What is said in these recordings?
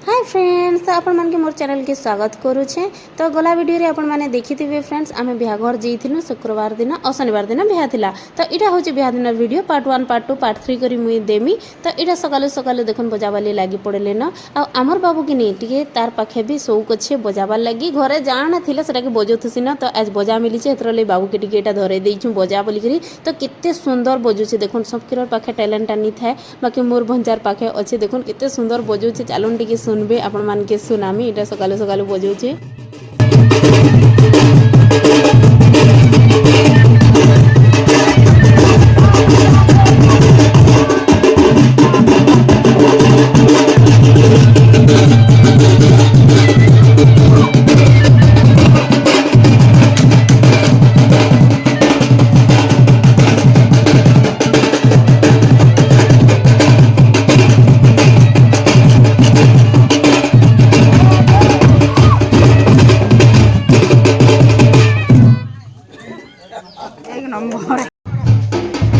Hi friends, तो आपण मन के मोर चैनल के स्वागत करुचे। तो गला वीडियो रे आपण माने देखिथिबे फ्रेंड्स, आमे बिहाघर जइथिनु शुक्रवार दिन और शनिवार दिन बिहा थिला। तो इटा होचे बिहा दिन वीडियो पार्ट 1 पार्ट 2 पार्ट 3 करी मुई देमी। तो इटा सकाले सकाले देखन बजाबाली लागी पड़ले न आ हमर बाबू के नहीं टिके तार पाखे भी शौक अच्छे बजाबार लागी। घरे जाना थिला सेटा के बजोथुसी न, तो आज बजा मिली छे एतरले बाबू के टिके एटा धरे देइछु बजा बोली करी। तो केते सुंदर बजुचे देखन, सबके पाखे टैलेंट आनी थाए, बाकी मोर भंजार पाखे अच्छे देखन केते सुंदर बजुचे। चालुन टिके सुनबे आपण मान के सुनामी इटा सकाले सकाले बजाउछे।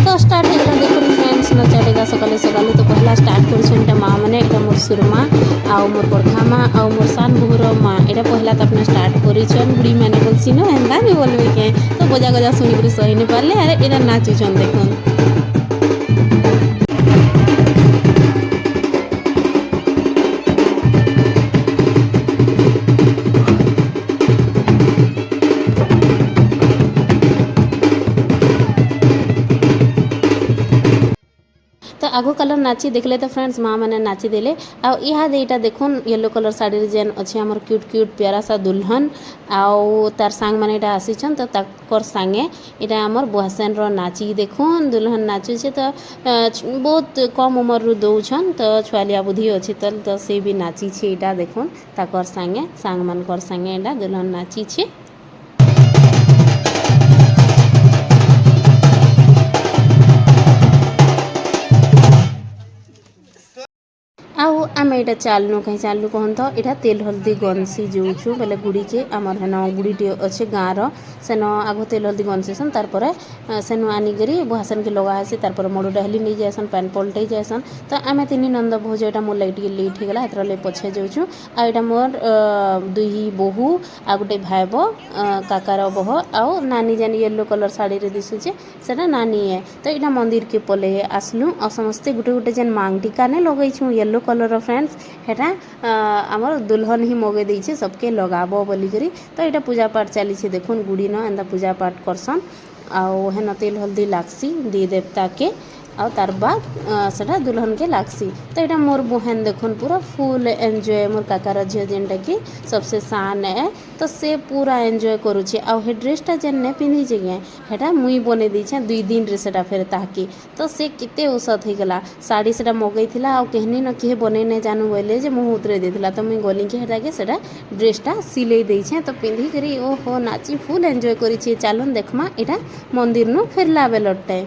तो स्टार्ट हो देखो फ्रेंड्स नचाटेगा सकाले सकाले। तो पहला स्टार्ट कर माँ मैंने এটা मोर सुरमा आउ मोर बड़खा माँ आउ मोर सान बहुर माँ এটা पहला तो अपना स्टार्ट कर बुढ़ी मैंने बोलसी न हेन्दा नहीं बोलबे के। तो बजा गजा सुनी सही नहीं पारे अरे एटा नाचुछन देखन। तो आगो कलर नाची देखले तो फ्रेंड्स माँ मैंने नाची देले। आउ इहादे इटा देखुन येलो कलर साड़ी जेन अच्छे हमर क्यूट क्यूट प्यारा सा दुल्हन आउ तार सांग मैंने इटा आसीछन। तो ताकर सांगे इटा हमर बुहासेन रो नाची देखुन दुल्हन नाचु छे। तो बहुत कम उम्र रु दउछन, तो छुआलिया बुद्धि अच्छे तो से भी नाची छे इटा देखुन ताकर सांगे सांग मानकर सांगे इटा दुल्हन नाची छे। आउ आम यहाँ चालू कहीं चालू कहन तो यहाँ तेल हल्दी गंसी जोचु बोले गुड़ी के आमर हेन गुड़ीटे अच्छे गाँव सेन आग तेल हल्दी गंसीसन तार सेनु आनिकी बुहासन के लगा हेसी तार मोड़ डाली नहीं जाएसन पैन पलटे जाएसन। तो आम तीन नंद भोज यहाँ मोर लगे लेट होगा एतरले पछे जाऊँ। आईटा मोर दुई बोहू आ गोटे भाईब काकार बह आउ नानी जानी येलो कलर साड़ी रे दिशुचे सेटा नानी है। तो यहाँ मंदिर के पले आसलु और समस्ते गोटे गोटे जेन मांग टीका ने लगेछु येलो कलर फ्रेंड्स हेटा आमर दुल्हन ही मगे देइछे सबके लगाबो बोली करी। तो यहाँ पूजा पाठ चली देखुन गुड़ी न एंदा पूजा पाठ करसन आउ हेन तेल हल्दी लागसी दी देवता के और तार बाद सेटा दुल्हन के लागसी। तो यहाँ मोर बहन देखुन पूरा फुल एंजॉय मोर काकार झील जेनटा कि सबसे सान है तो से पूरा एंजॉय करुचे। आउ हे ड्रेसटा जेन ने पिंधि जे हेटा मुई बने दीछे 2 दिन रे सेटा फेर ताकि। तो से केते औसत होगला साड़ी सेटा मगई थिला आउ केहनी न केहे बने नहीं जानू बोले जे मुँह उतरे देथिला। तो मुई गली के हेटा के सेटा ड्रेसटा सिले देइछे। तो पिंधि करी ओहो नाची फुल एंजॉय करिछे। चालुन देखमा एटा मंदिर नु फेरला बेलटे।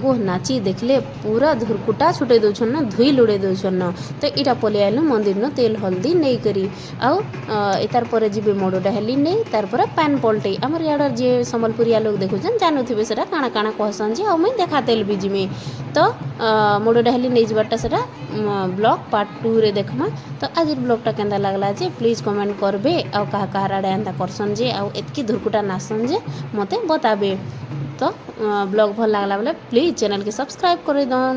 गोह नाची देखले पूरा धुरकुटा छुटे दौन न धुई लुड़े दौन न तो इटा पलि आइलु मंदिर न तेल हल्दी नहीं करी आउ तार पर जीवे मोड़ डाली नहीं तार पर पान पलटे आमर यार जे संबलपुरिया लोग देखुन जानूे से काଣା काଣା कहसन जे मुई देखा तेल भी जिमी तो मोड़ डाली नहीं जाटा से ब्लॉग पार्ट 2 रे देखमा तो आज ब्लॉगटा केंदा लगला जे प्लीज कमेंट करबे आ कहा कहार आड़े एंता करसन जे आ एतकी धुरकुटा नाचसन जे मते बताबे तो ब्लॉग भल लागला बोले प्लीज चैनल के सब्सक्राइब कर दन।